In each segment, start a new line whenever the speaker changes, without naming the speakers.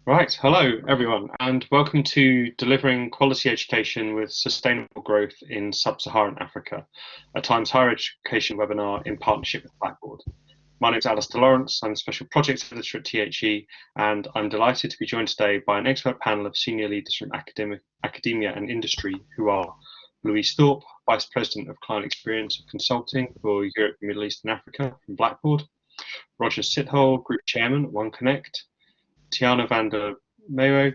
Right, hello everyone, and welcome to Delivering Quality Education with Sustainable Growth in Sub-Saharan Africa, a Times Higher Education webinar in partnership with Blackboard. My name is Alistair Lawrence, I'm Special Projects Editor at THE, and I'm delighted to be joined today by an expert panel of senior leaders from academia and industry who are Louise Thorpe, Vice President of Client Experience and Consulting for Europe, Middle East and Africa from Blackboard, Roger Sithole, Group Chairman at OneConnect, Tiana van der Meeuw,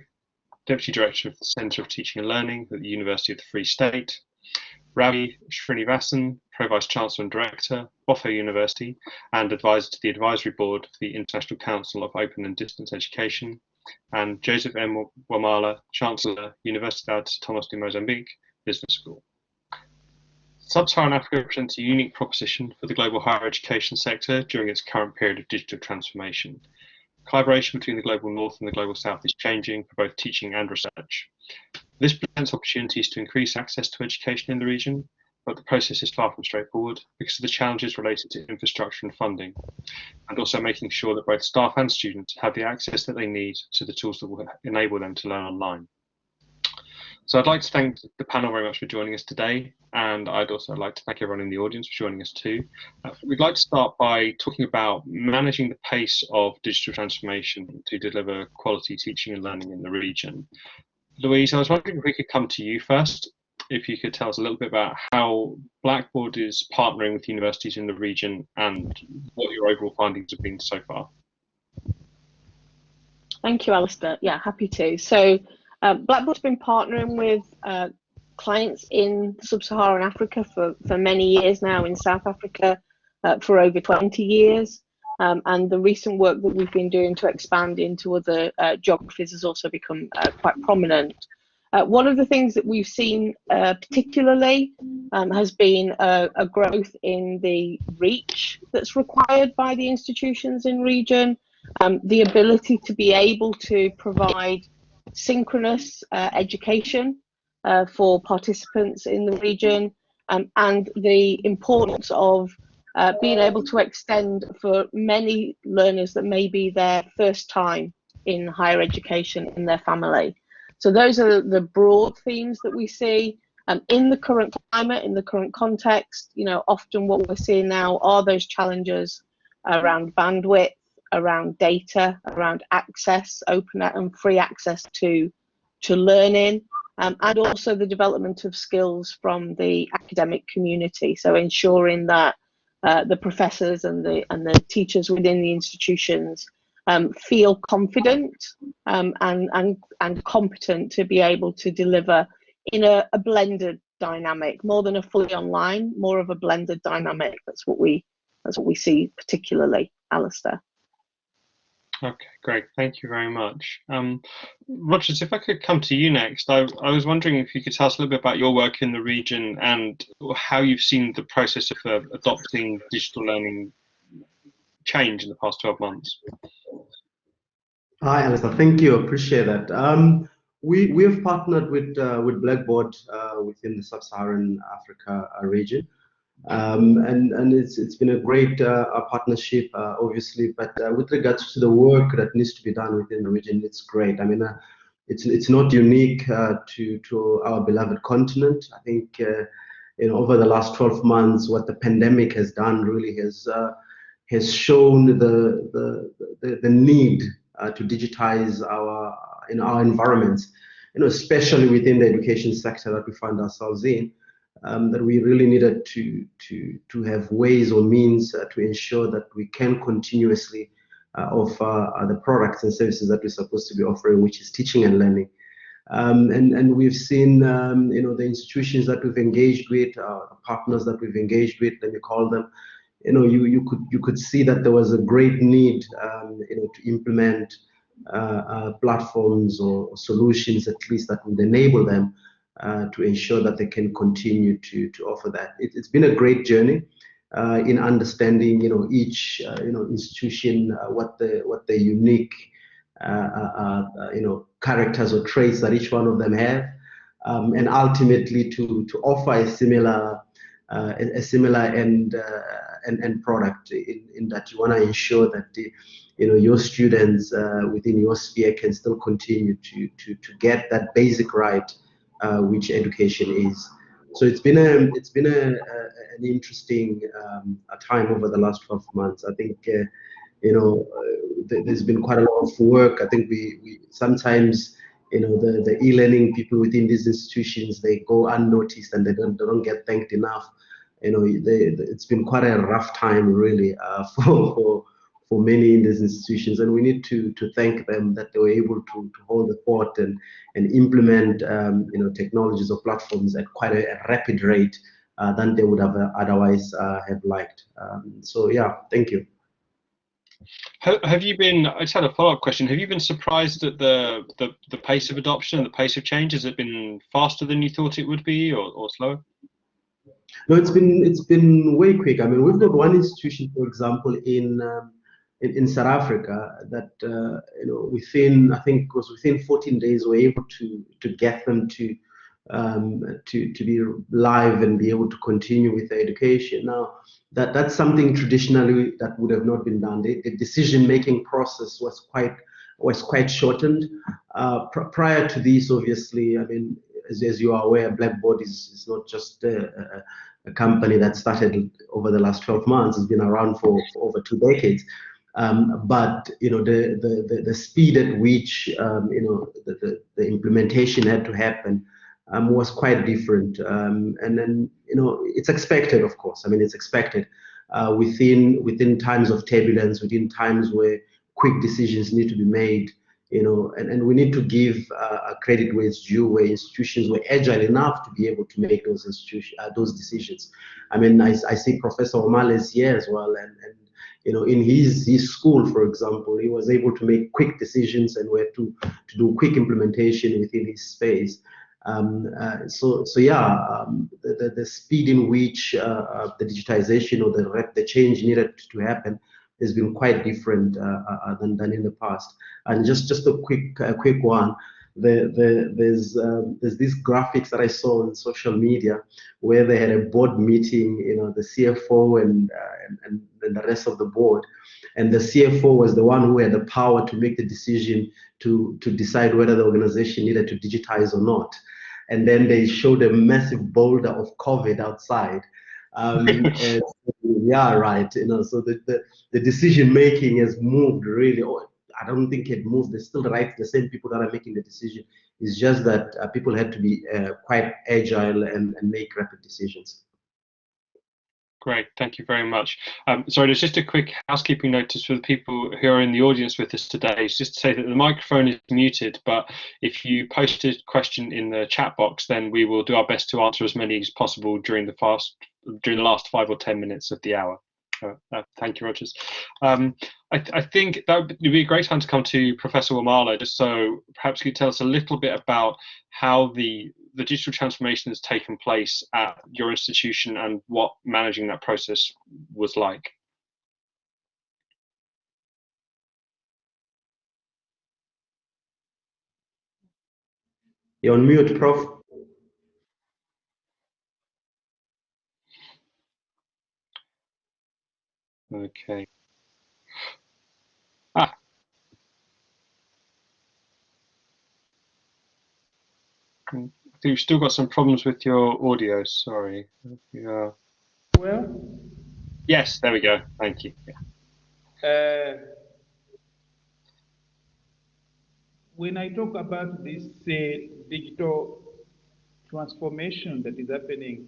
Deputy Director of the Centre of Teaching and Learning at the University of the Free State, Ravi Srinivasan, Pro-Vice Chancellor and Director, Bofo University, and Advisor to the Advisory Board of the International Council of Open and Distance Education, and Joseph M. Wamala, Chancellor, Universidad Tomás de Mozambique Business School. Sub-Saharan Africa represents a unique proposition for the global higher education sector during its current period of digital transformation. Collaboration between the global north and the global south is changing for both teaching and research. This presents opportunities to increase access to education in the region, but the process is far from straightforward because of the challenges related to infrastructure and funding, and also making sure that both staff and students have the access that they need to the tools that will enable them to learn online. So I'd like to thank the panel very much for joining us today, and I'd also like to thank everyone in the audience for joining us too. We'd like to start by talking about managing the pace of digital transformation to deliver quality teaching and learning in the region. Louise, I was wondering if we could come to you first, if you could tell us a little bit about how Blackboard is partnering with universities in the region and what your overall findings have been so far.
Thank you, Alistair. Yeah, happy to. So Blackboard's been partnering with clients in Sub-Saharan Africa for many years now, in South Africa for over 20 years. And the recent work that we've been doing to expand into other geographies has also become quite prominent. One of the things that we've seen particularly has been a growth in the reach that's required by the institutions in region, the ability to be able to provide synchronous education for participants in the region, and the importance of being able to extend for many learners that may be their first time in higher education in their family. So those are the broad themes that we see in the current climate, in the current context. You know, often what we're seeing now are those challenges around bandwidth, around data, around access, open and free access to learning, and also the development of skills from the academic community. So ensuring that the professors and the teachers within the institutions feel confident and competent to be able to deliver in a blended dynamic, more than a fully online, more of a blended dynamic. That's what we see particularly, Alistair.
Okay, great. Thank you very much. Rogers, if I could come to you next, I was wondering if you could tell us a little bit about your work in the region and how you've seen the process of adopting digital learning change in the past 12 months.
Hi, Alistair. Thank you. Appreciate that. We have partnered with Blackboard within the Sub-Saharan Africa region. And it's been a great partnership, obviously, but with regards to the work that needs to be done within the region, it's great. I mean, it's not unique to our beloved continent. I think over the last 12 months, what the pandemic has done really has shown the need to digitize our environments, especially within the education sector that we find ourselves in. That we really needed to have ways or means to ensure that we can continuously offer the products and services that we're supposed to be offering, which is teaching and learning. And we've seen the institutions that we've engaged with, partners that we've engaged with, let me call them. You could see that there was a great need to implement platforms or solutions, at least, that would enable them to ensure that they can continue to offer that. It's been a great journey in understanding, each institution, what the unique characters or traits that each one of them have, and ultimately to offer a similar end product in that you want to ensure that your students within your sphere can still continue to get that basic right, which education is. So it's been an interesting time over the last 12 months. I think there's been quite a lot of work. I think we sometimes the e-learning people within these institutions, they go unnoticed and they don't get thanked enough. It's been quite a rough time really for many in these institutions, and we need to thank them that they were able to hold the fort and implement technologies or platforms at quite a rapid rate than they would have otherwise have liked. So yeah, thank you.
Have you been? I just had a follow-up question. Have you been surprised at the pace of adoption and the pace of change? Has it been faster than you thought it would be, or slower?
No, it's been way quick. I mean, we've got one institution, for example, in South Africa that within, I think it was within 14 days, we're able to get them to be live and be able to continue with their education. Now, that's something traditionally that would have not been done. The decision-making process was quite shortened. Prior to this, obviously, I mean, as you are aware, Blackboard is not just a company that started over the last 12 months. It's been around for over 2 decades. But the speed at which the implementation had to happen was quite different, and then it's expected, of course. I mean, it's expected within times of turbulence, within times where quick decisions need to be made. And we need to give credit where it's due, where institutions were agile enough to be able to make those decisions. I mean, I see Professor Omales here as well, and in his school, for example, he was able to make quick decisions and were to do quick implementation within his space. So yeah, the speed in which the digitization or the change needed to happen has been quite different than in the past. And just a quick one. There's these graphics that I saw on social media where they had a board meeting, the CFO and the rest of the board, and the CFO was the one who had the power to make the decision to decide whether the organization needed to digitize or not. And then they showed a massive boulder of COVID outside. And yeah, right. So the decision making has moved really. I don't think it moved. They're still the same people that are making the decision. It's just that people had to be quite agile and make rapid decisions.
Great, thank you very much. Sorry, there's just a quick housekeeping notice for the people who are in the audience with us today. It's just to say that the microphone is muted, but if you post a question in the chat box, then we will do our best to answer as many as possible during the last 5 or 10 minutes of the hour. Thank you, Rogers. I think that would be a great time to come to Professor Wamala, just so perhaps you could tell us a little bit about how the digital transformation has taken place at your institution and what managing that process was like.
You're on mute, Prof.
Okay. I think you've still got some problems with your audio, sorry. Yeah.
Well?
Yes, there we go, thank you. Yeah.
When I talk about this digital transformation that is happening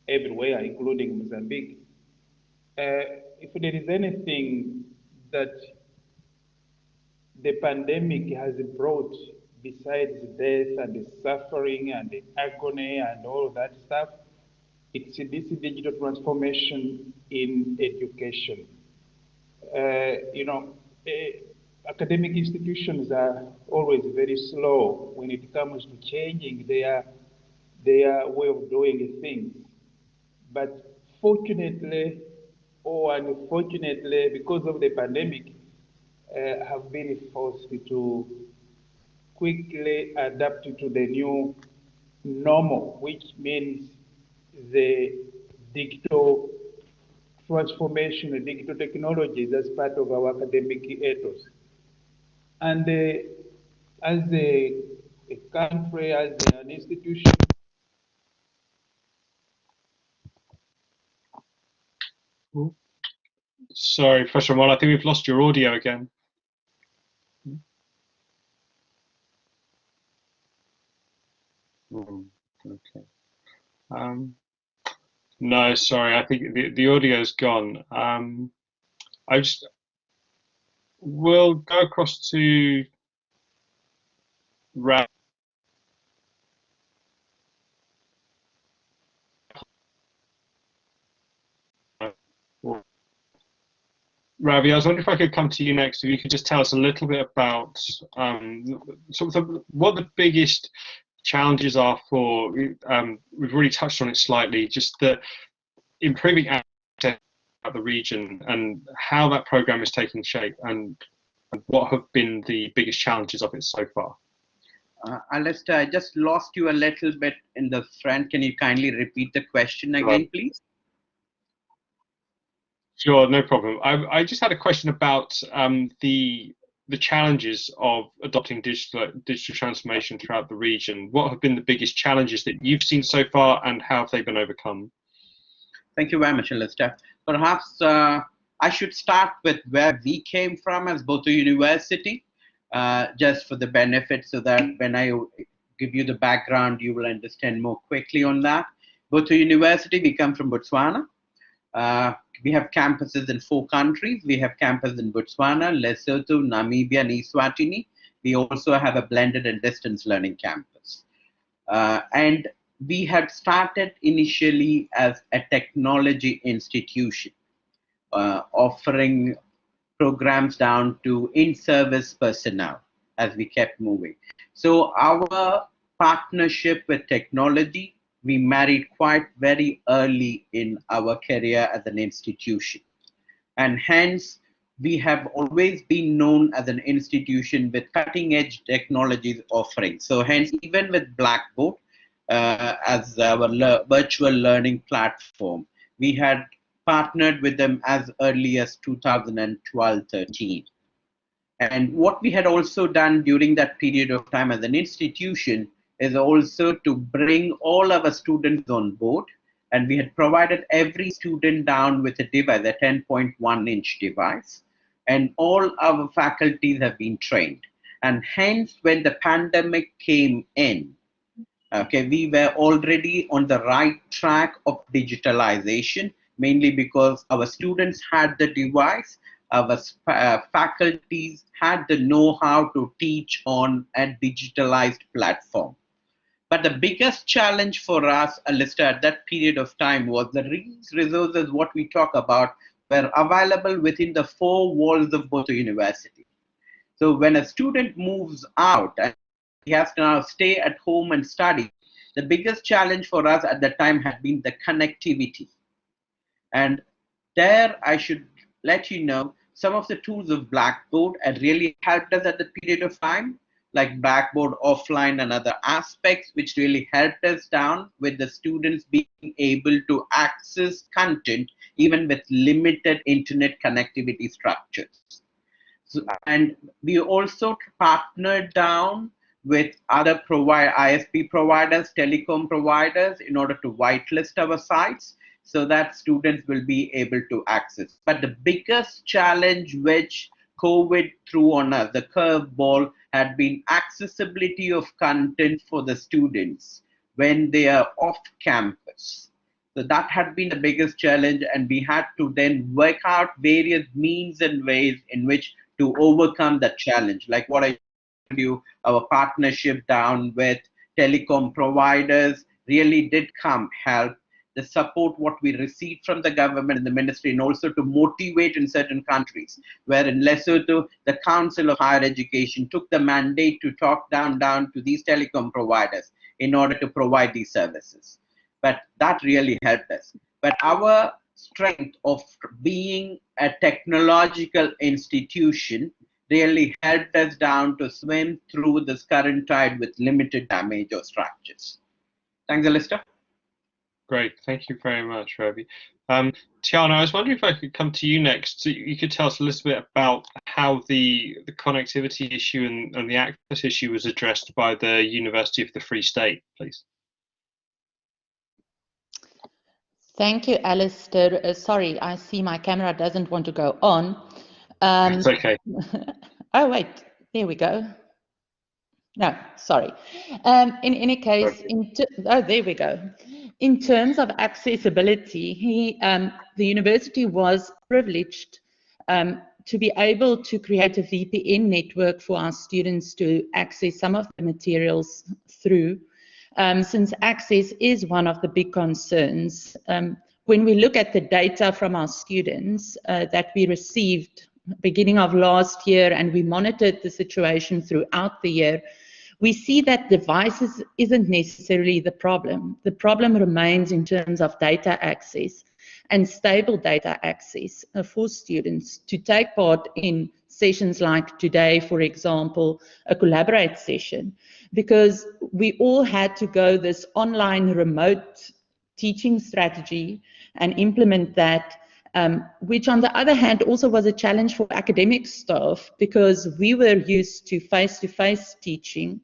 everywhere, including Mozambique, if there is anything that the pandemic has brought besides death and the suffering and the agony and all that stuff, it's this digital transformation in education. Academic institutions are always very slow when it comes to changing their way of doing things. But fortunately or unfortunately, because of the pandemic, have been forced to quickly adapt to the new normal, which means the digital transformation and digital technologies as part of our academic ethos. And as a country, as an institution,
Sorry, Professor Ramon, I think we've lost your audio again. Okay. No, sorry, I think the audio's gone. We'll go across to Rav. Ravi, I was wondering if I could come to you next. If you could just tell us a little bit about what the biggest challenges are for. We've already touched on it slightly. Just the improving access at the region and how that program is taking shape, and what have been the biggest challenges of it so far.
Alistair, I just lost you a little bit in the front. Can you kindly repeat the question again, please?
Sure, no problem. I just had a question about the challenges of adopting digital transformation throughout the region. What have been the biggest challenges that you've seen so far, and how have they been overcome?
Thank you very much, Alistair. Perhaps I should start with where we came from as both a university, just for the benefit, so that when I give you the background, you will understand more quickly on that. Both a university, we come from Botswana. We have campuses in 4 countries. We have campuses in Botswana, Lesotho, Namibia, and Eswatini. We also have a blended and distance learning campus. And we had started initially as a technology institution, offering programs down to in-service personnel as we kept moving. So our partnership with technology, we married quite very early in our career as an institution. And hence, we have always been known as an institution with cutting edge technologies offering. So hence, even with Blackboard, as our virtual learning platform, we had partnered with them as early as 2012-13. And what we had also done during that period of time as an institution is also to bring all our students on board, and we had provided every student down with a device, a 10.1-inch device, and all our faculties have been trained. And hence, when the pandemic came in, okay, we were already on the right track of digitalization, mainly because our students had the device, our faculties had the know-how to teach on a digitalized platform. But the biggest challenge for us, Alistair, at that period of time was the resources, what we talk about, were available within the 4 walls of both a university. So when a student moves out and he has to now stay at home and study, the biggest challenge for us at that time had been the connectivity. And there I should let you know, some of the tools of Blackboard had really helped us at that period of time, like Blackboard offline and other aspects, which really helped us down with the students being able to access content even with limited internet connectivity structures. So, and we also partnered down with other ISP providers, telecom providers, in order to whitelist our sites so that students will be able to access. But the biggest challenge which COVID threw on us, the curveball, had been accessibility of content for the students when they are off campus. So that had been the biggest challenge, and we had to then work out various means and ways in which to overcome that challenge. Like what I told you, our partnership down with telecom providers really did help. The support what we received from the government and the ministry, and also to motivate in certain countries, where in Lesotho, the Council of Higher Education took the mandate to talk down to these telecom providers in order to provide these services. But that really helped us. But our strength of being a technological institution really helped us down to swim through this current tide with limited damage or structures. Thanks, Alistair.
Great, thank you very much, Ravi. Tiana, I was wondering if I could come to you next. So you could tell us a little bit about how the connectivity issue and the access issue was addressed by the University of the Free State, please.
Thank you, Alistair. Sorry, I see my camera doesn't want to go on.
It's okay.
Oh, wait, there we go. No, sorry. In any case, there we go. In terms of accessibility, the university was privileged to be able to create a VPN network for our students to access some of the materials through, since access is one of the big concerns. When we look at the data from our students that we received beginning of last year, and we monitored the situation throughout the year, we see that devices isn't necessarily the problem. The problem remains in terms of data access and stable data access for students to take part in sessions like today, for example, a Collaborate session, because we all had to go this online remote teaching strategy and implement that, which on the other hand also was a challenge for academic staff, because we were used to face-to-face teaching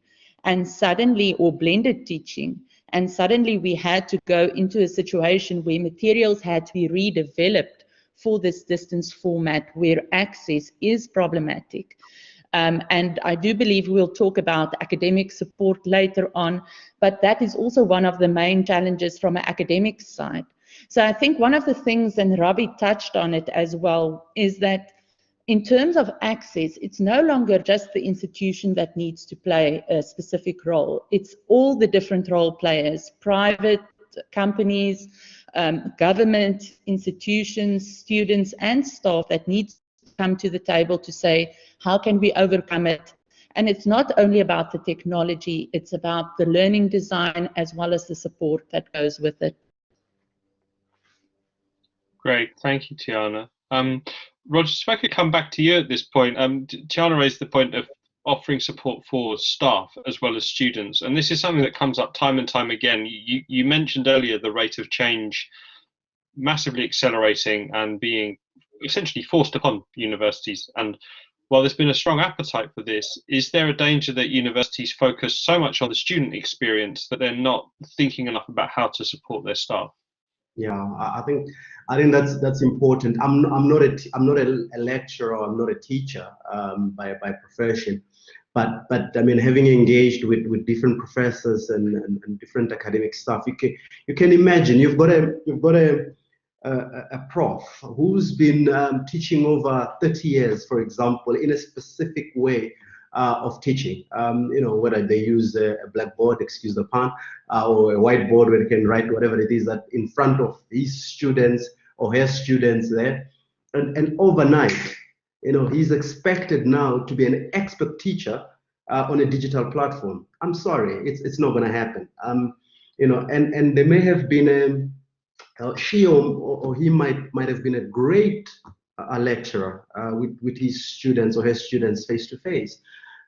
and suddenly, or blended teaching, and suddenly we had to go into a situation where materials had to be redeveloped for this distance format where access is problematic. And I do believe we'll talk about academic support later on, but that is also one of the main challenges from an academic side. So I think one of the things, and Ravi touched on it as well, is that in terms of access, it's no longer just the institution that needs to play a specific role. It's all the different role players, private companies, government, institutions, students, and staff that need to come to the table to say, how can we overcome it? And it's not only about the technology, it's about the learning design as well as the support that goes with it.
Great, thank you, Tiana. Roger, if I could come back to you at this point. Tiana raised the point of offering support for staff as well as students, and this is something that comes up time and time again. You mentioned earlier the rate of change massively accelerating and being essentially forced upon universities, and while there's been a strong appetite for this, is there a danger that universities focus so much on the student experience that they're not thinking enough about how to support their staff?
Yeah, I think that's important. I'm not a lecturer, I'm not a teacher by profession, but I mean, having engaged with different professors and different academic staff, you can imagine you've got a prof who's been teaching over 30 years, for example, in a specific way of teaching, you know, whether they use a Blackboard, excuse the pun, or a whiteboard where they can write whatever it is that in front of his students or her students there, and overnight, you know, he's expected now to be an expert teacher on a digital platform. I'm sorry, it's not going to happen. You know, and there may have been she or he might have been a great lecturer with his students or her students face to face.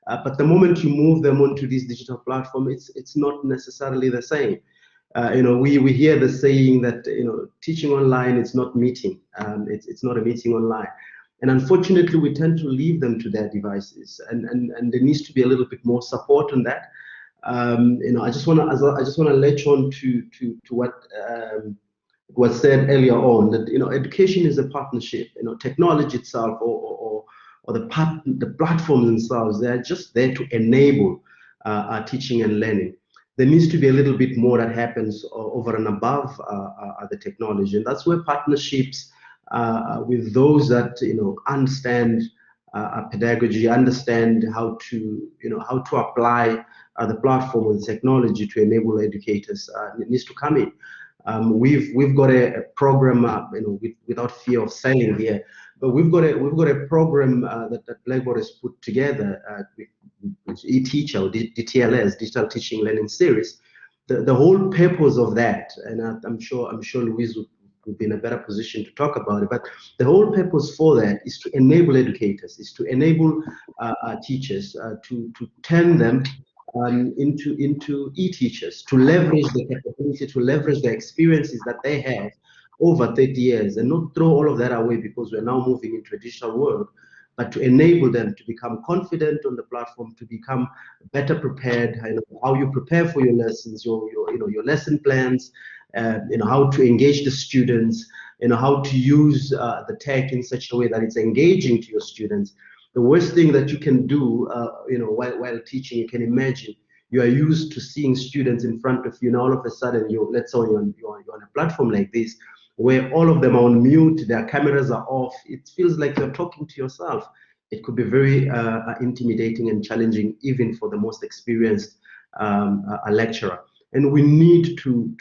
But the moment you move them onto this digital platform, it's not necessarily the same. You know, we hear the saying that, you know, teaching online is not meeting. It's not a meeting online. And unfortunately, we tend to leave them to their devices, and there needs to be a little bit more support on that. You know, I just want to latch on to what was said earlier on, that, you know, education is a partnership. You know, technology itself or the platforms themselves, they're just there to enable our teaching and learning. There needs to be a little bit more that happens over and above the technology, and that's where partnerships with those that, you know, understand pedagogy, understand how to, you know, how to apply the platform and technology to enable educators, it needs to come in. We've got a program, you know, without fear of selling here, but we've got a program that Blackboard has put together, which eTeacher, or DTLS, Digital Teaching Learning Series. The whole purpose of that, and I'm sure Louise would be in a better position to talk about it, but the whole purpose for that is to enable educators, is to enable teachers, to turn them into e-teachers to leverage the capability, to leverage the experiences that they have over 30 years, and not throw all of that away because we're now moving into a digital world, but to enable them to become confident on the platform, to become better prepared. How you prepare for your lessons, your lesson plans, how to engage the students, how to use the tech in such a way that it's engaging to your students. The worst thing that you can do, while teaching, you can imagine you are used to seeing students in front of you, and all of a sudden, let's say you're on a platform like this, where all of them are on mute, their cameras are off. It feels like you're talking to yourself. It could be very intimidating and challenging, even for the most experienced lecturer. And we need to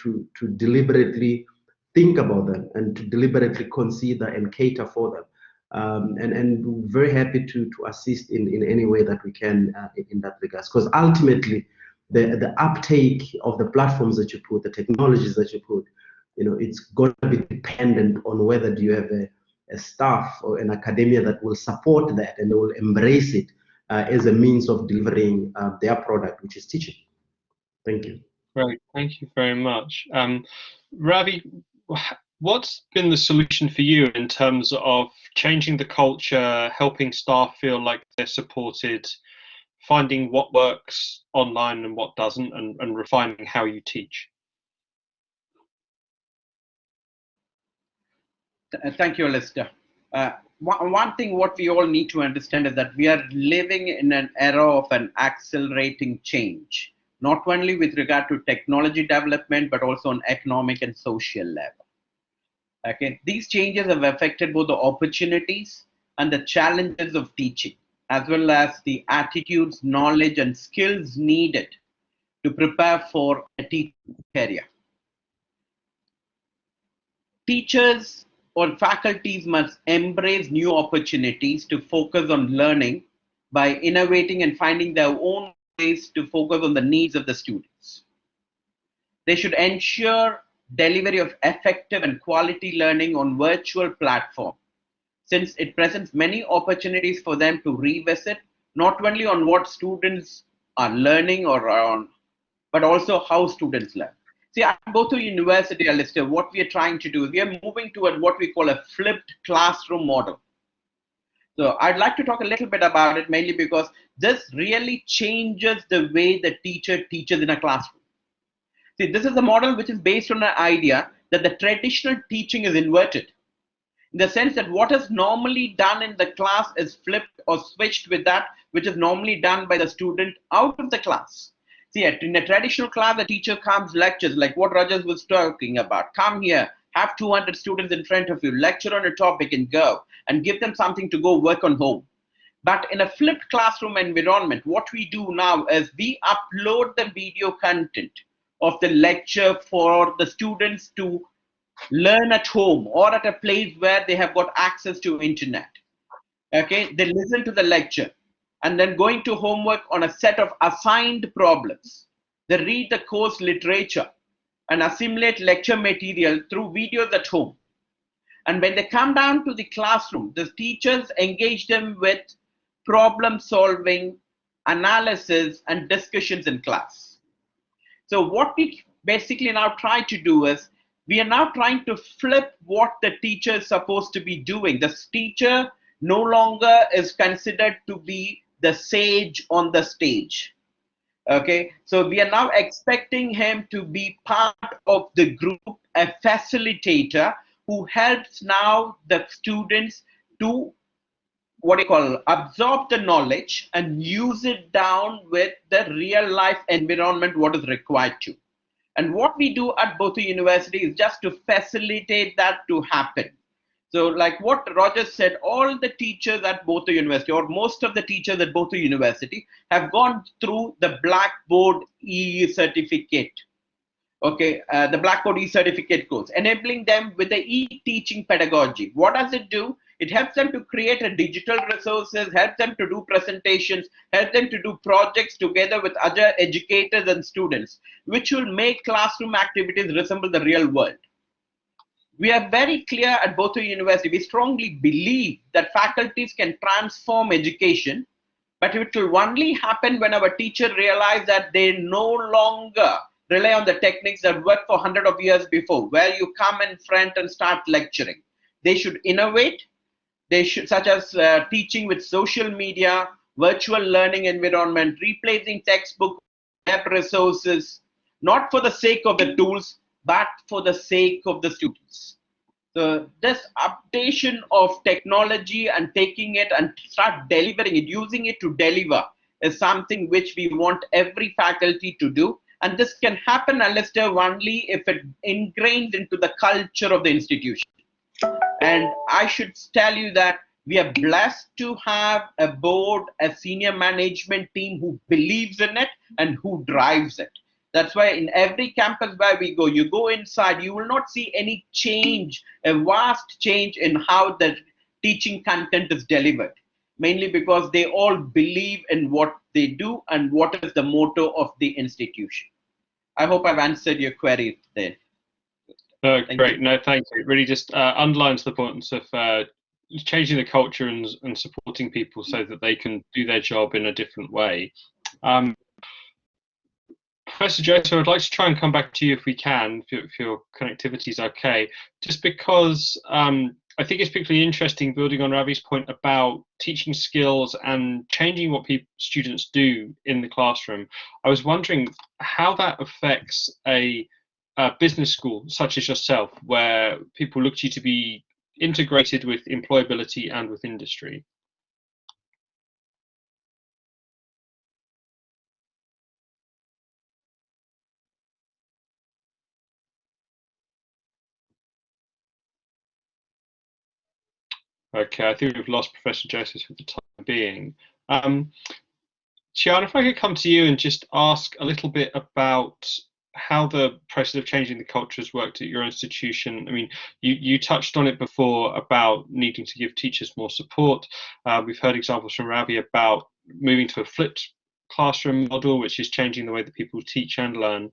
deliberately think about them and to deliberately consider and cater for them. And we're very happy to assist in any way that we can in that regard. Because ultimately, the uptake of the platforms that you put, the technologies that you put, it's going to be dependent on whether do you have a staff or an academia that will support that and they will embrace it as a means of delivering their product, which is teaching. Thank you.
Great, thank you very much. Ravi, what's been the solution for you in terms of changing the culture, helping staff feel like they're supported, finding what works online and what doesn't, and refining how you teach?
Thank you, Alistair. One thing what we all need to understand is that we are living in an era of an accelerating change, not only with regard to technology development, but also on economic and social level. Okay, these changes have affected both the opportunities and the challenges of teaching, as well as the attitudes, knowledge, and skills needed to prepare for a teaching career. Teachers or faculties must embrace new opportunities to focus on learning by innovating and finding their own ways to focus on the needs of the students. They should ensure delivery of effective and quality learning on virtual platform, since it presents many opportunities for them to revisit not only on what students are learning but also how students learn. See, at Botho University, Alistair, what we are trying to do is we are moving toward what we call a flipped classroom model. So I'd like to talk a little bit about it, mainly because this really changes the way the teacher teaches in a classroom. See, this is a model which is based on an idea that the traditional teaching is inverted, in the sense that what is normally done in the class is flipped or switched with that which is normally done by the student out of the class. See, in a traditional class, the teacher comes, lectures, like what Rajat was talking about. Come here, have 200 students in front of you, lecture on a topic and go, and give them something to go work on home. But in a flipped classroom environment, what we do now is we upload the video content of the lecture for the students to learn at home or at a place where they have got access to internet. Okay, they listen to the lecture, and then going to homework on a set of assigned problems. They read the course literature and assimilate lecture material through videos at home. And when they come down to the classroom, the teachers engage them with problem solving, analysis, and discussions in class. So what we basically now try to do is, we are now trying to flip what the teacher is supposed to be doing. The teacher no longer is considered to be the sage on the stage. Okay, so we are now expecting him to be part of the group, a facilitator who helps now the students to absorb the knowledge and use it down with the real life environment what is required to. And what we do at Botho University is just to facilitate that to happen. So like what Roger said, all the teachers at Botho University, or most of the teachers at Botho University, have gone through the Blackboard e-certificate. Okay, the Blackboard e-certificate course, enabling them with the e-teaching pedagogy. What does it do? It helps them to create a digital resources, helps them to do presentations, helps them to do projects together with other educators and students, which will make classroom activities resemble the real world. We are very clear at Botho University. We strongly believe that faculties can transform education But it will only happen when our teacher realize that they no longer rely on the techniques that worked for 100 of years before, where you come in front and start lecturing. They should innovate. They should, such as teaching with social media, virtual learning environment, replacing textbook, web resources, not for the sake of the tools, but for the sake of the students. So this updation of technology and taking it and start delivering it, using it to deliver, is something which we want every faculty to do. And this can happen, Alistair, only if it ingrains into the culture of the institution. And I should tell you that we are blessed to have a board, a senior management team who believes in it and who drives it. That's why in every campus where we go, you go inside, you will not see any change, a vast change in how the teaching content is delivered, mainly because they all believe in what they do and what is the motto of the institution. I hope I've answered your query there.
Great. No, thank you. It really just underlines the importance of changing the culture and supporting people so that they can do their job in a different way. Professor Joseph, I'd like to try and come back to you if we can, if your connectivity is okay, just because I think it's particularly interesting, building on Ravi's point about teaching skills and changing what students do in the classroom. I was wondering how that affects a business school such as yourself, where people look to you to be integrated with employability and with industry. Okay, I think we've lost Professor Joseph for the time being. Tiana, if I could come to you and just ask a little bit about how the process of changing the culture has worked at your institution. I mean, you touched on it before about needing to give teachers more support. We've heard examples from Ravi about moving to a flipped classroom model, which is changing the way that people teach and learn.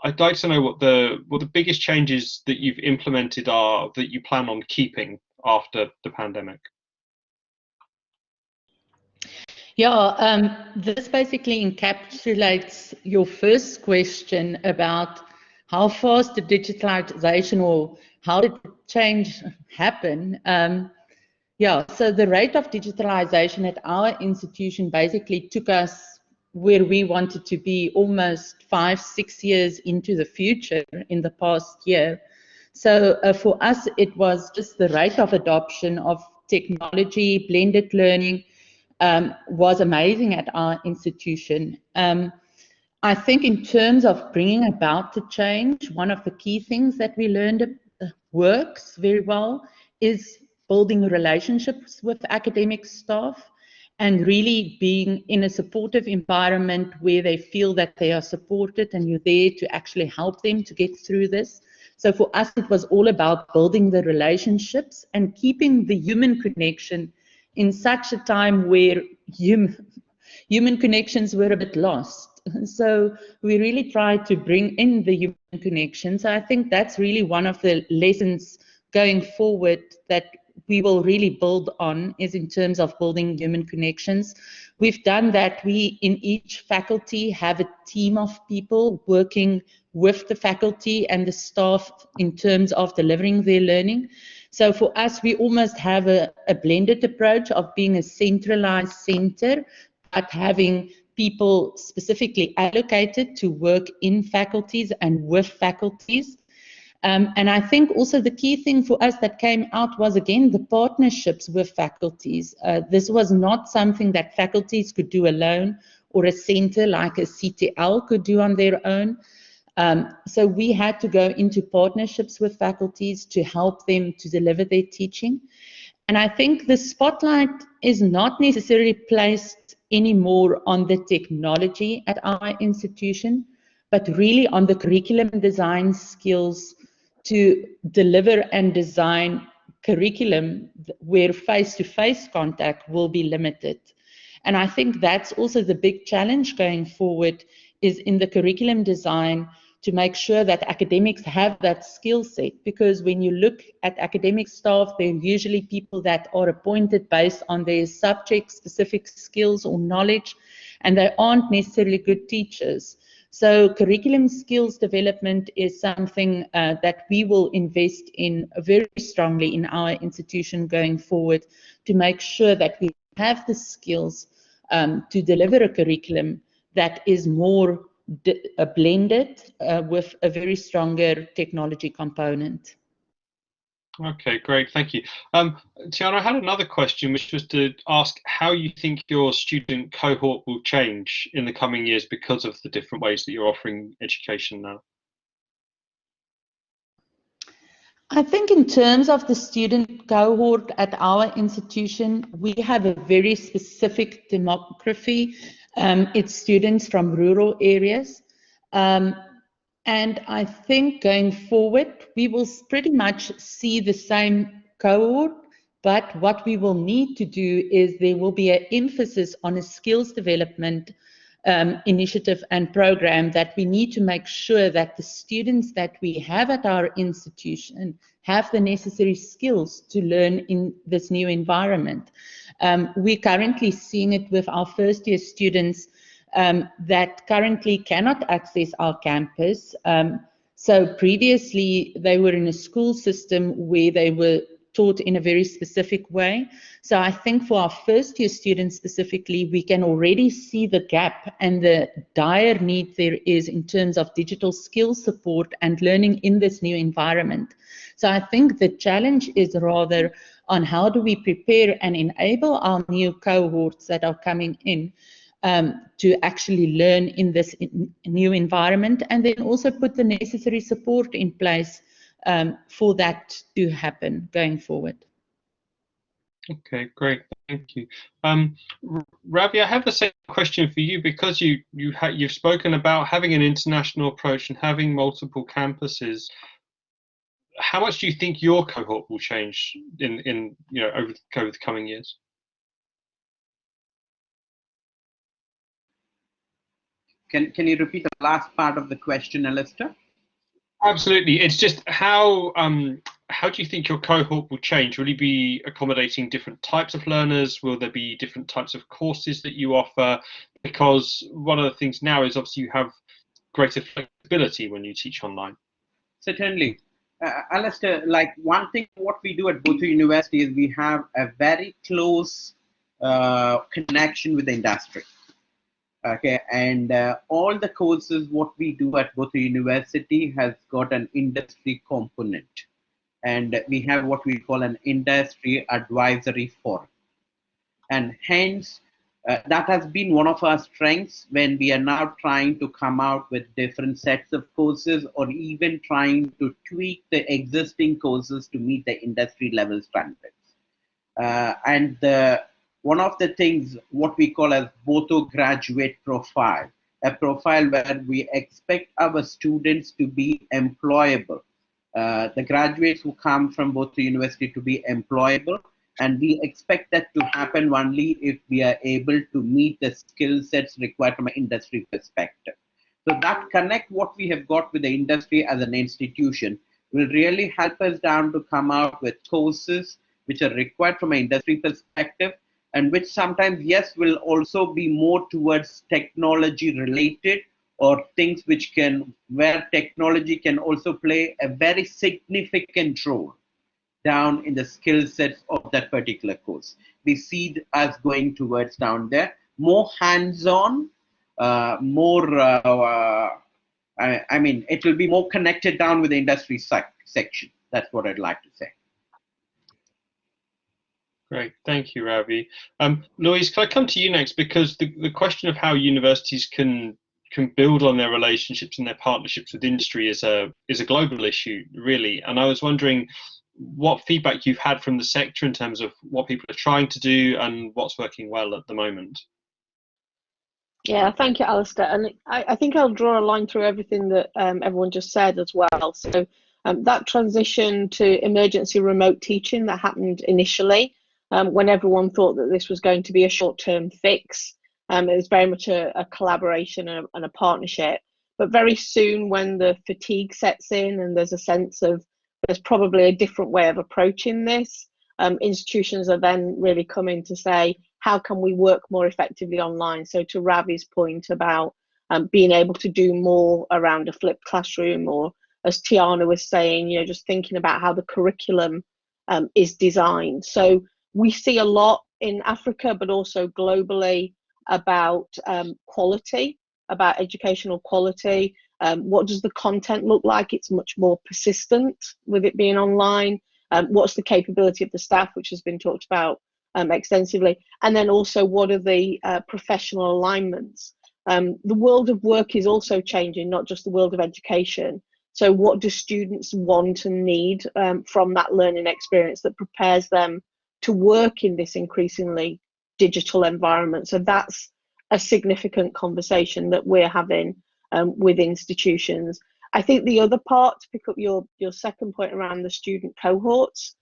I'd like to know what the biggest changes that you've implemented are that you plan on keeping after the pandemic.
Yeah, this basically encapsulates your first question about how fast did digitalization or how did change happen. Yeah, so the rate of digitalization at our institution basically took us where we wanted to be almost 5-6 years into the future in the past year. So for us, it was just the rate of adoption of technology, blended learning, was amazing at our institution. I think in terms of bringing about the change, one of the key things that we learned works very well is building relationships with academic staff and really being in a supportive environment where they feel that they are supported and you're there to actually help them to get through this. So for us, it was all about building the relationships and keeping the human connection in such a time where human connections were a bit lost. So we really tried to bring in the human connections. I think that's really one of the lessons going forward that we will really build on, is in terms of building human connections. We've done that. We, in each faculty, have a team of people working with the faculty and the staff in terms of delivering their learning. So for us, we almost have a blended approach of being a centralized center, but having people specifically allocated to work in faculties and with faculties. And I think also the key thing for us that came out was, again, the partnerships with faculties. This was not something that faculties could do alone, or a center like a CTL could do on their own. So we had to go into partnerships with faculties to help them to deliver their teaching. And I think the spotlight is not necessarily placed anymore on the technology at our institution, but really on the curriculum design skills to deliver and design curriculum where face-to-face contact will be limited. And I think that's also the big challenge going forward, is in the curriculum design to make sure that academics have that skill set, because when you look at academic staff, they're usually people that are appointed based on their subject specific skills or knowledge, and they aren't necessarily good teachers. So curriculum skills development is something that we will invest in very strongly in our institution going forward, to make sure that we have the skills to deliver a curriculum that is more blended with a very stronger technology component.
Okay, great, thank you. Tiana, I had another question, which was to ask how you think your student cohort will change in the coming years because of the different ways that you're offering education now.
I think in terms of the student cohort at our institution, we have a very specific demography. It's students from rural areas. And I think going forward, we will pretty much see the same cohort, but what we will need to do is there will be an emphasis on a skills development initiative and program, that we need to make sure that the students that we have at our institution have the necessary skills to learn in this new environment. We're currently seeing it with our first year students that currently cannot access our campus. So previously they were in a school system where they were taught in a very specific way. So I think for our first year students specifically, we can already see the gap and the dire need there is in terms of digital skills support and learning in this new environment. So I think the challenge is rather on how do we prepare and enable our new cohorts that are coming in to actually learn in this new environment, and then also put the necessary support in place for that to happen going forward.
Okay, great, thank you. Ravi, I have the same question for you, because you've spoken about having an international approach and having multiple campuses. How much do you think your cohort will change in over the coming years?
Can you repeat the last part of the question, Alistair?
Absolutely. It's just how do you think your cohort will change? Will you be accommodating different types of learners? Will there be different types of courses that you offer? Because one of the things now is obviously you have greater flexibility when you teach online.
Certainly. Alistair, like one thing what we do at Botha University is we have a very close connection with the industry. Okay, and all the courses what we do at Botha University has got an industry component, and we have what we call an industry advisory forum, and hence that has been one of our strengths when we are now trying to come out with different sets of courses, or even trying to tweak the existing courses to meet the industry level standards. And one of the things what we call as Botha graduate profile, a profile where we expect our students to be employable. The graduates who come from Botha University to be employable, and we expect that to happen only if we are able to meet the skill sets required from an industry perspective. So that connect what we have got with the industry as an institution will really help us down to come out with courses which are required from an industry perspective, and which sometimes, yes, will also be more towards technology related, or things which where technology can also play a very significant role down in the skill sets of that particular course. We see us going towards down there, more hands-on, more, I mean, it will be more connected down with the industry section. That's what I'd like to say.
Great, thank you, Ravi. Louise, can I come to you next? Because the question of how universities can build on their relationships and their partnerships with industry is a global issue, really. And I was wondering what feedback you've had from the sector in terms of what people are trying to do and what's working well at the moment.
Yeah, thank you, Alistair. And I think I'll draw a line through everything that everyone just said as well. So that transition to emergency remote teaching that happened initially, when everyone thought that this was going to be a short-term fix, it was very much a collaboration and a partnership. but very soon when the fatigue sets in and there's a sense of there's probably a different way of approaching this, institutions are then really coming to say, how can we work more effectively online? So to Ravi's point about being able to do more around a flipped classroom, or as Tiana was saying, you know, just thinking about how the curriculum is designed. So we see a lot in Africa, but also globally, about quality, about educational quality. What does the content look like? It's much more persistent with it being online. What's the capability of the staff, which has been talked about extensively? And then also, what are the professional alignments? The world of work is also changing, not just the world of education. So what do students want and need from that learning experience that prepares them to work in this increasingly digital environment? So that's a significant conversation that we're having with institutions. I think the other part, to pick up your second point around the student cohorts,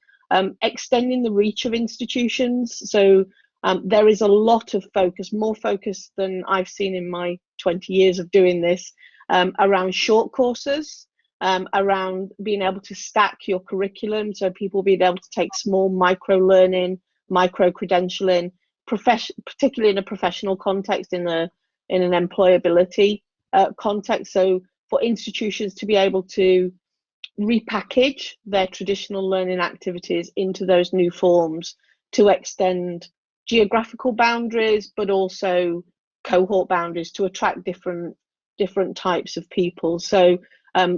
extending the reach of institutions. So there is a lot of focus, more focus than I've seen in my 20 years of doing this, around short courses, around being able to stack your curriculum, so people being able to take small micro learning, micro credentialing, particularly in a professional context, in an employability context. So for institutions to be able to repackage their traditional learning activities into those new forms to extend geographical boundaries, but also cohort boundaries to attract different types of people. So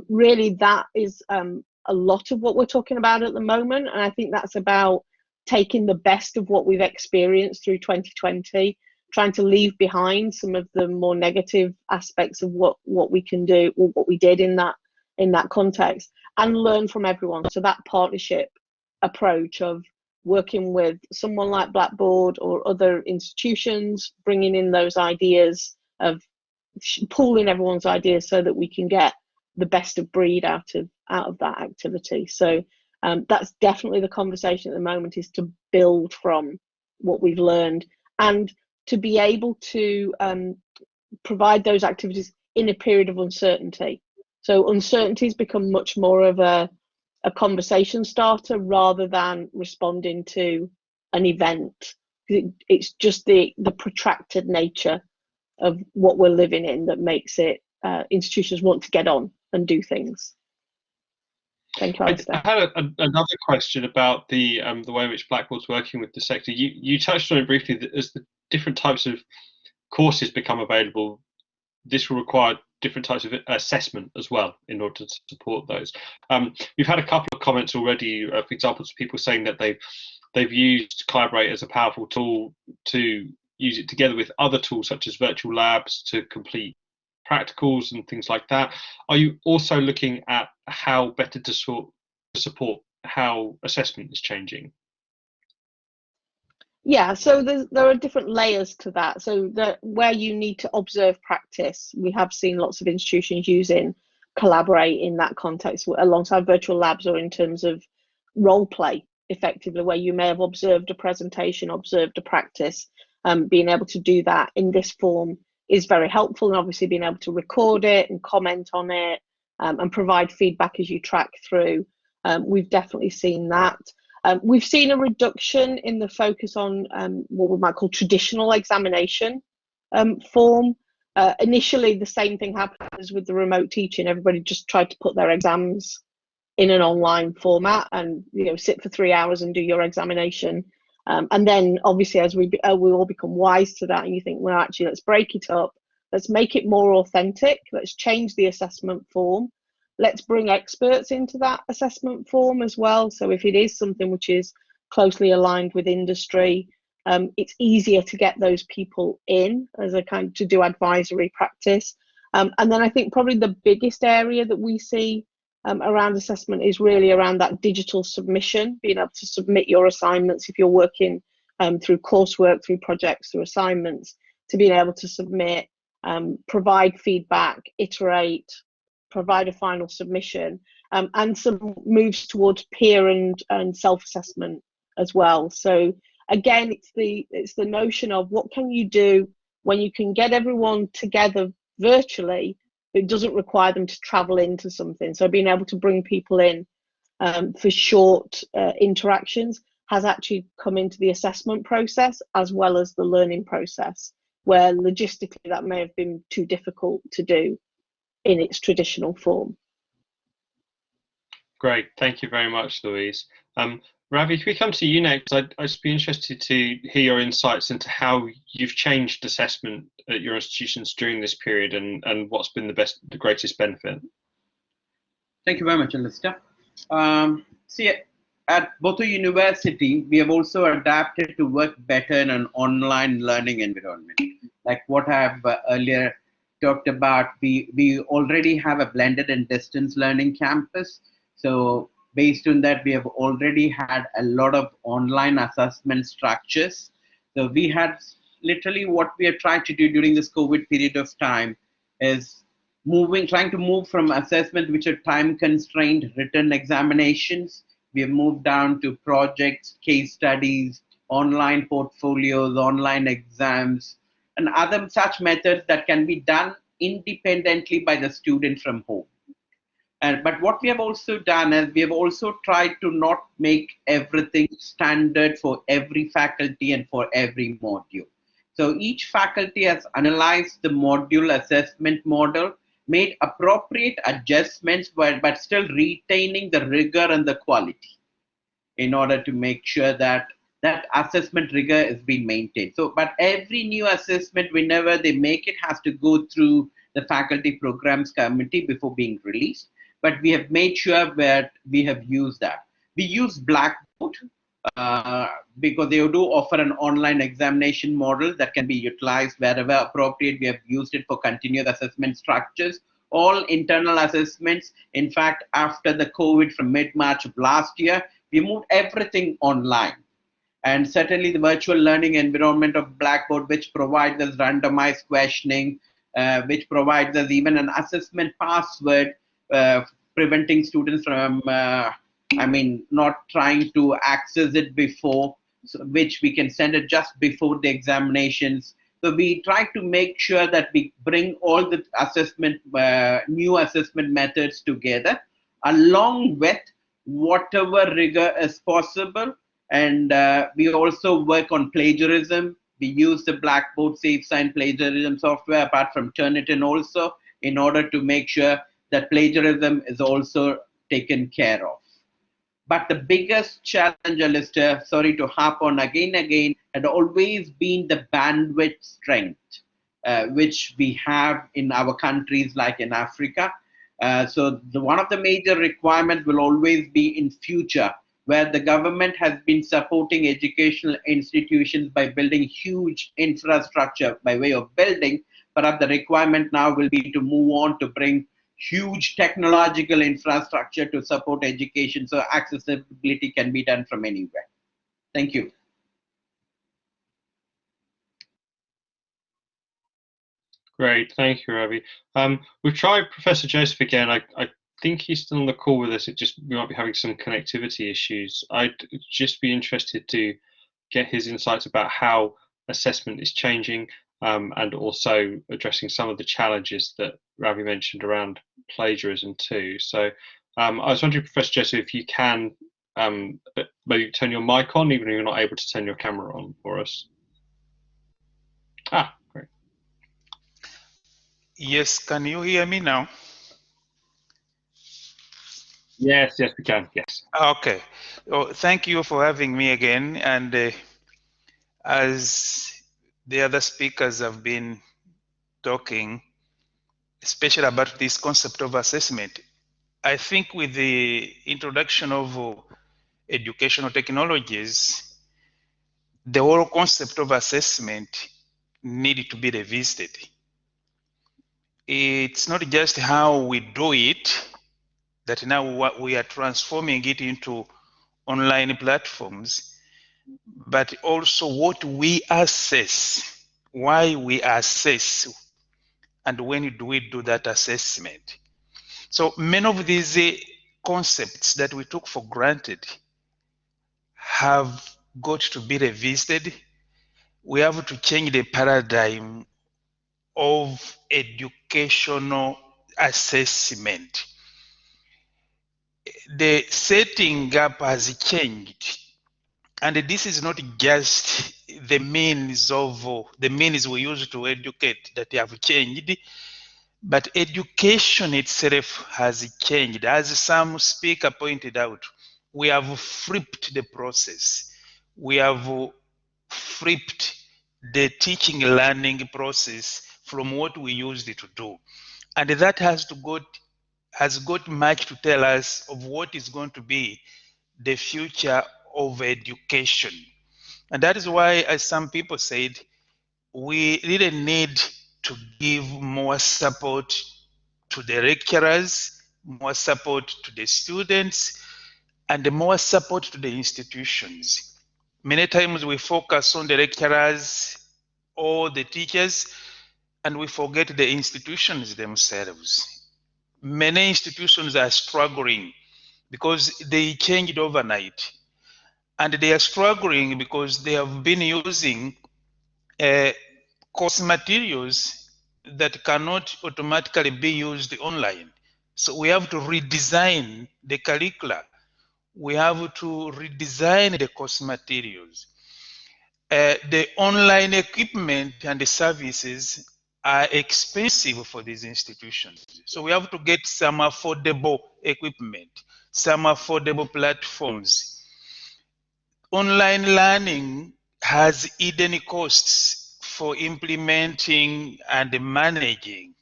really that is a lot of what we're talking about at the moment, and I think that's about taking the best of what we've experienced through 2020, trying to leave behind some of the more negative aspects of what we can do, or what we did in that context, and learn from everyone. So that partnership approach of working with someone like Blackboard or other institutions, bringing in those ideas, of pooling everyone's ideas so that we can get the best of breed out of that activity. So that's definitely the conversation at the moment, is to build from what we've learned and to be able to provide those activities in a period of uncertainty. So uncertainties become much more of a conversation starter rather than responding to an event. It's just the protracted nature of what we're living in that makes it institutions want to get on and do things. Thank you, Alistair.
I had another question about the way in which Blackboard's working with the sector. You touched on it briefly, that as the different types of courses become available, this will require different types of assessment as well in order to support those. We've had a couple of comments already, for example, people saying that they've used Collaborate as a powerful tool to use it together with other tools such as virtual labs to complete practicals and things like that. Are you also looking at how better to support how assessment is changing?
Yeah, so there are different layers to that. So where you need to observe practice, we have seen lots of institutions using Collaborate in that context alongside virtual labs, or in terms of role play, effectively, where you may have observed a presentation, observed a practice. Being able to do that in this form is very helpful, and obviously being able to record it and comment on it and provide feedback as you track through. We've definitely seen that. We've seen a reduction in the focus on what we might call traditional examination form. Initially, the same thing happened as with the remote teaching. Everybody just tried to put their exams in an online format and, you know, sit for 3 hours and do your examination. And then obviously as we all become wise to that, and you think, well, actually, let's break it up. Let's make it more authentic. Let's change the assessment form. Let's bring experts into that assessment form as well. So if it is something which is closely aligned with industry, it's easier to get those people in as a kind to do advisory practice. And then I think probably the biggest area that we see around assessment is really around that digital submission, being able to submit your assignments if you're working through coursework, through projects, through assignments, to being able to submit, provide feedback, iterate, provide a final submission, and some moves towards peer and self-assessment as well. So again, it's the notion of what can you do when you can get everyone together virtually, It doesn't require them to travel into something. So being able to bring people in for short interactions has actually come into the assessment process as well as the learning process, where logistically that may have been too difficult to do in its traditional form.
Great, thank you very much, Louise. Ravi, if we come to you next, I'd just be interested to hear your insights into how you've changed assessment at your institutions during this period and what's been the greatest benefit.
Thank you very much, Alistair. See, at Botho University, we have also adapted to work better in an online learning environment. Like what I've earlier talked about, we already have a blended and distance learning campus. So based on that, we have already had a lot of online assessment structures. So we had literally what we have tried to do during this COVID period of time is trying to move from assessment, which are time constrained written examinations. We have moved down to projects, case studies, online portfolios, online exams, and other such methods that can be done independently by the student from home. But what we have also done is we have also tried to not make everything standard for every faculty and for every module. So each faculty has analyzed the module assessment model, made appropriate adjustments, but still retaining the rigor and the quality in order to make sure that that assessment rigor is being maintained. So, but every new assessment, whenever they make it, has to go through the faculty programs committee before being released. But we have made sure that we have used that. We use Blackboard because they do offer an online examination model that can be utilized wherever appropriate. We have used it for continuous assessment structures, all internal assessments. In fact, after the COVID from mid-March of last year, we moved everything online. And certainly the virtual learning environment of Blackboard, which provides us randomized questioning, which provides us even an assessment password, preventing students from, not trying to access it before, which we can send it just before the examinations. So we try to make sure that we bring all the assessment, new assessment methods together, along with whatever rigor is possible. And we also work on plagiarism. We use the Blackboard Safe Sign plagiarism software apart from Turnitin also, in order to make sure that plagiarism is also taken care of. But the biggest challenge, Alistair, sorry to harp on again, had always been the bandwidth strength, which we have in our countries like in Africa. So one of the major requirements will always be in future, where the government has been supporting educational institutions by building huge infrastructure by way of building. Perhaps the requirement now will be to move on to bring huge technological infrastructure to support education, so accessibility can be done from anywhere. Thank you.
Great, thank you, Ravi. We've tried Professor Joseph again. I think he's still on the call with us. We might be having some connectivity issues. I'd just be interested to get his insights about how assessment is changing, and also addressing some of the challenges that Ravi mentioned around plagiarism too. So I was wondering, Professor Joseph, if you can maybe turn your mic on, even if you're not able to turn your camera on for us. Ah, great.
Yes, can you hear me now?
Yes, we can, yes.
Okay. Oh, thank you for having me again. And as the other speakers have been talking, especially about this concept of assessment, I think with the introduction of educational technologies, the whole concept of assessment needed to be revisited. It's not just how we do it, that now we are transforming it into online platforms, but also what we assess, why we assess, and when do we do that assessment. So many of these concepts that we took for granted have got to be revisited. We have to change the paradigm of educational assessment. The setting up has changed, and this is not just the means we use to educate that have changed, but education itself has changed. As some speaker pointed out, we have flipped the process. We have flipped the teaching learning process from what we used to do. And that has got much to tell us of what is going to be the future of education. And that is why, as some people said, we really need to give more support to the lecturers, more support to the students, and more support to the institutions. Many times we focus on the lecturers or the teachers, and we forget the institutions themselves. Many institutions are struggling because they changed overnight, and they are struggling because they have been using course materials that cannot automatically be used online. So we have to redesign the curricula. We have to redesign the course materials. The online equipment and the services are expensive for these institutions. So we have to get some affordable equipment, some affordable platforms. Online learning has hidden costs for implementing and managing.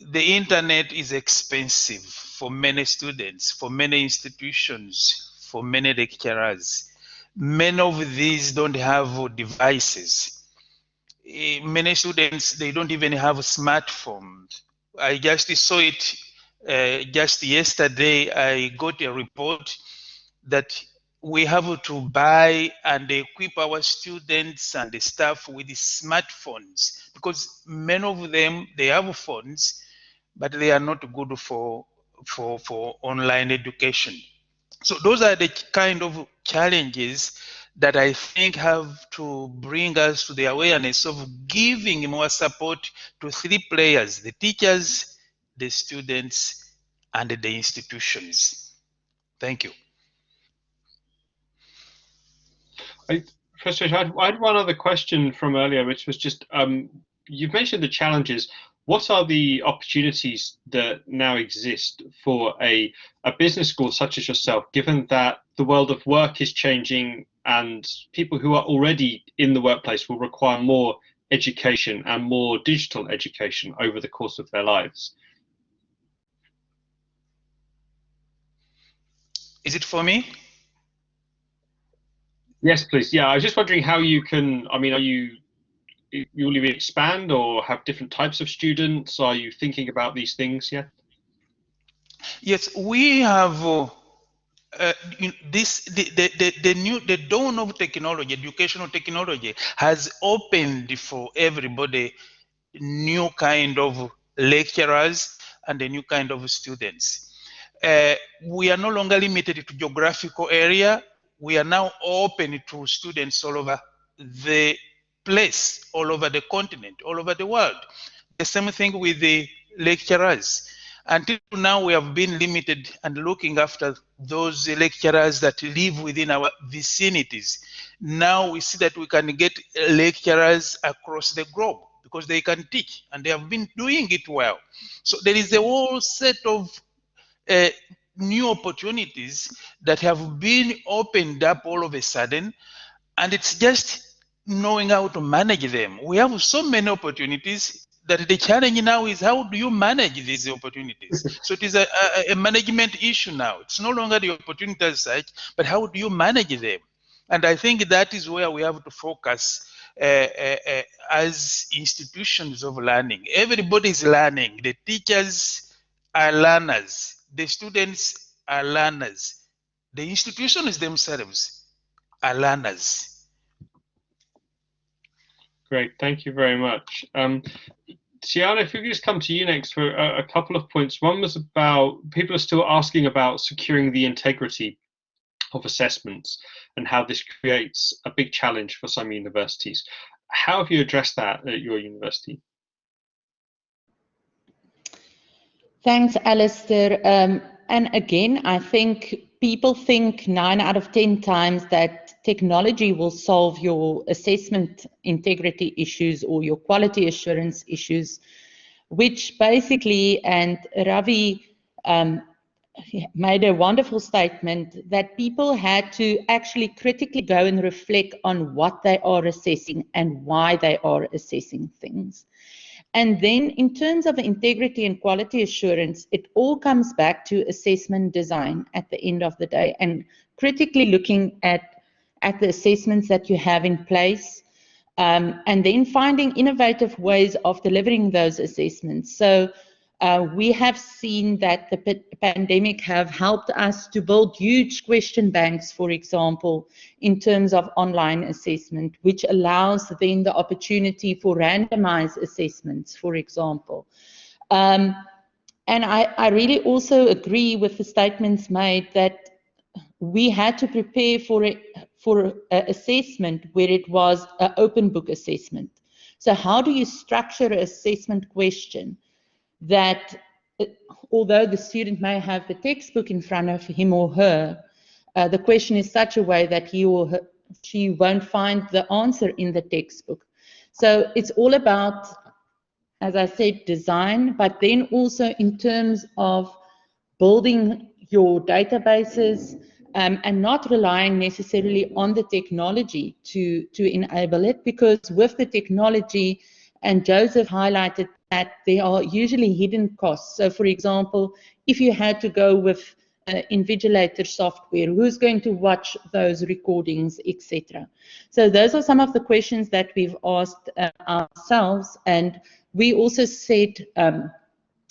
The internet is expensive for many students, for many institutions, for many lecturers. Many of these don't have devices. Many students, they don't even have smartphones. I just saw it just yesterday. I got a report that we have to buy and equip our students and the staff with smartphones, because many of them, they have phones, but they are not good for online education. So those are the kind of challenges that I think have to bring us to the awareness of giving more support to three players: the teachers, the students, and the institutions. Thank you.
Professor, I had one other question from earlier, which was just, you've mentioned the challenges. What are the opportunities that now exist for a business school such as yourself, given that the world of work is changing and people who are already in the workplace will require more education and more digital education over the course of their lives?
Is it for me?
Yes, please. Yeah, I was just wondering how you can, I mean, will you expand or have different types of students? Are you thinking about these things yet?
Yes, we have the dawn of technology, educational technology, has opened for everybody new kind of lecturers and a new kind of students. We are no longer limited to geographical area. We are now open to students all over the place, all over the continent, all over the world. The same thing with the lecturers. Until now, we have been limited and looking after those lecturers that live within our vicinities. Now we see that we can get lecturers across the globe because they can teach and they have been doing it well. So there is a whole set of new opportunities that have been opened up all of a sudden, and it's just knowing how to manage them. We have so many opportunities that the challenge now is how do you manage these opportunities? So it is a management issue now. It's no longer the opportunity as such, but how do you manage them? And I think that is where we have to focus as institutions of learning. Everybody is learning. The teachers are learners. The students are learners. The institutions themselves are learners.
Great, thank you very much. Tiana, if we could just come to you next for a couple of points. One was about, people are still asking about securing the integrity of assessments and how this creates a big challenge for some universities. How have you addressed that at your university?
Thanks, Alistair. And again, I think people think 9 out of 10 times that technology will solve your assessment integrity issues or your quality assurance issues, which basically, and Ravi made a wonderful statement, that people had to actually critically go and reflect on what they are assessing and why they are assessing things. And then in terms of integrity and quality assurance, it all comes back to assessment design at the end of the day, and critically looking at the assessments that you have in place, and then finding innovative ways of delivering those assessments. So we have seen that the pandemic have helped us to build huge question banks, for example, in terms of online assessment, which allows then the opportunity for randomized assessments, for example. And I really also agree with the statements made that we had to prepare for an assessment where it was an open book assessment. So how do you structure an assessment question that, although the student may have the textbook in front of him or her, the question is such a way that he or she won't find the answer in the textbook. So it's all about, as I said, design, but then also in terms of building your databases, and not relying necessarily on the technology to enable it, because with the technology, and Joseph highlighted that there are usually hidden costs. So for example, if you had to go with invigilator software, who's going to watch those recordings, etc. So those are some of the questions that we've asked ourselves, and we also said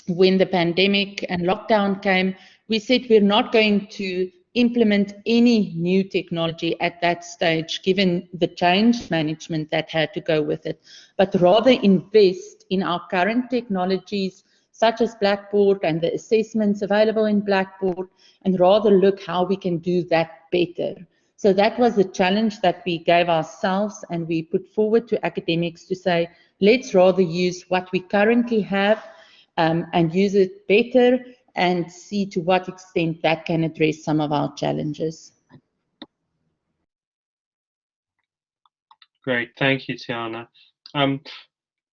when the pandemic and lockdown came, we said we're not going to implement any new technology at that stage, given the change management that had to go with it, but rather invest in our current technologies, such as Blackboard and the assessments available in Blackboard, and rather look how we can do that better. So that was the challenge that we gave ourselves, and we put forward to academics to say, let's rather use what we currently have and use it better, and see to what extent that can address some of our challenges.
Great, thank you, Tiana.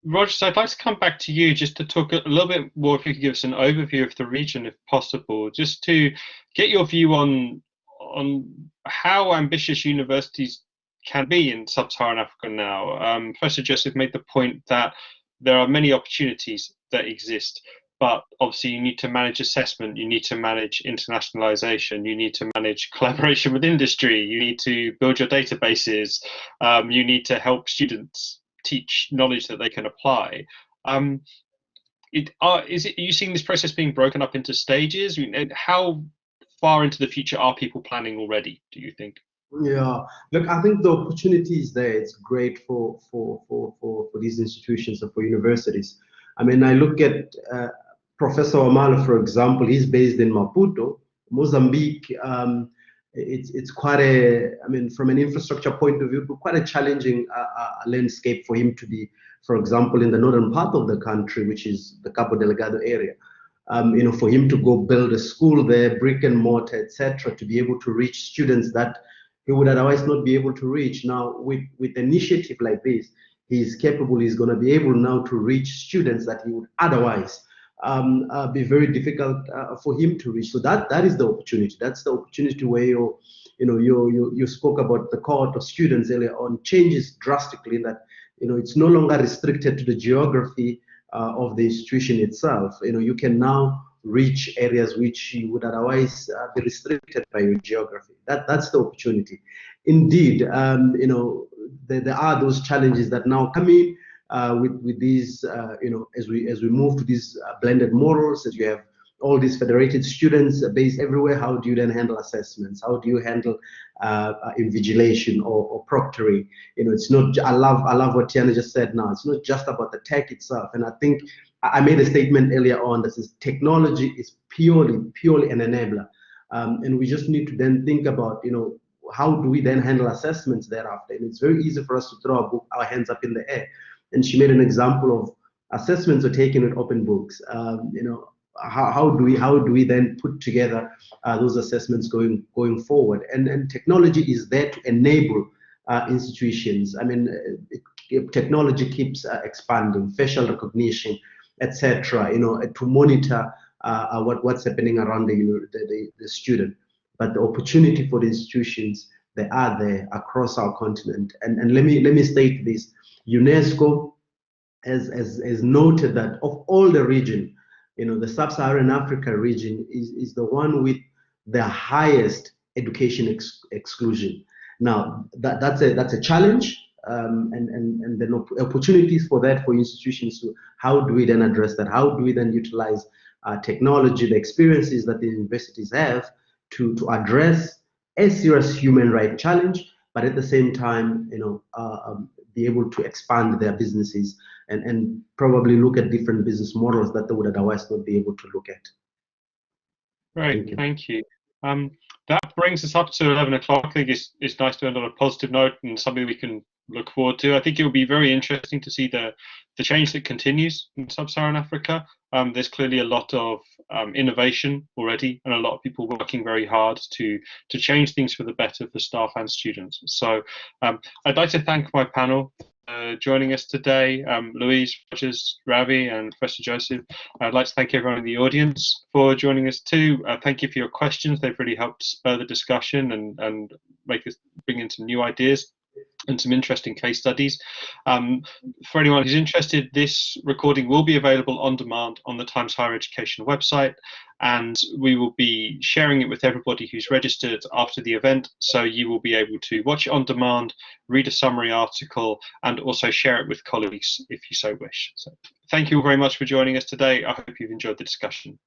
Roger, so I'd like to come back to you just to talk a little bit more, if you could give us an overview of the region, if possible, just to get your view on how ambitious universities can be in Sub-Saharan Africa now. Professor Joseph made the point that there are many opportunities that exist, but obviously you need to manage assessment, you need to manage internationalization, you need to manage collaboration with industry, you need to build your databases, you need to help students teach knowledge that they can apply. Are you seeing this process being broken up into stages? How far into the future are people planning already, do you think?
Yeah, look, I think the opportunity is there. It's great for these institutions and for universities. I mean, I look at Professor Omala, for example. He's based in Maputo, Mozambique. It's quite a, I mean, from an infrastructure point of view, quite a challenging landscape for him to be, for example, in the northern part of the country, which is the Cabo Delgado area. For him to go build a school there, brick and mortar, etc., to be able to reach students that he would otherwise not be able to reach. Now, with an initiative like this, he's capable, he's going to be able now to reach students that he would otherwise be very difficult for him to reach. So that is the opportunity. That's the opportunity where you spoke about the cohort of students earlier on changes drastically, in that it's no longer restricted to the geography of the institution itself. You can now reach areas which you would otherwise be restricted by your geography. That's the opportunity. Indeed, there are those challenges that now come in with these, as we move to these blended models, as you have all these federated students based everywhere. How do you then handle assessments? How do you handle invigilation or proctoring? It's not. I love what Tiana just said. Now it's not just about the tech itself, and I think I made a statement earlier on that says technology is purely an enabler, and we just need to then think about how do we then handle assessments thereafter. And it's very easy for us to throw our hands up in the air. And she made an example of assessments are taken with open books. how do we then put together those assessments going forward? And technology is there to enable institutions. I mean, technology keeps expanding, facial recognition, etc. To monitor what's happening around the student. But the opportunity for the institutions, they are there across our continent. And let me state this: UNESCO has noted that of all the region, the Sub-Saharan Africa region is the one with the highest education exclusion. Now that's a challenge, and the opportunities for that for institutions. So how do we then address that? How do we then utilize technology, the experiences that the universities have to address a serious human right challenge, but at the same time, be able to expand their businesses and probably look at different business models that they would otherwise not be able to look at.
Great, thank you. That brings us up to 11 o'clock. I think it's nice to end on a positive note and something we can look forward to. I think it will be very interesting to see the change that continues in Sub-Saharan Africa. There's clearly a lot of innovation already, and a lot of people working very hard to change things for the better for staff and students. So I'd like to thank my panel joining us today, Louise, Rogers, Ravi, and Professor Joseph. I'd like to thank everyone in the audience for joining us too. Thank you for your questions. They've really helped spur the discussion and make us bring in some new ideas and some interesting case studies. For anyone who's interested, this recording will be available on demand on the Times Higher Education website, and we will be sharing it with everybody who's registered after the event, so you will be able to watch it on demand, read a summary article, and also share it with colleagues if you so wish. So thank you all very much for joining us today. I hope you've enjoyed the discussion.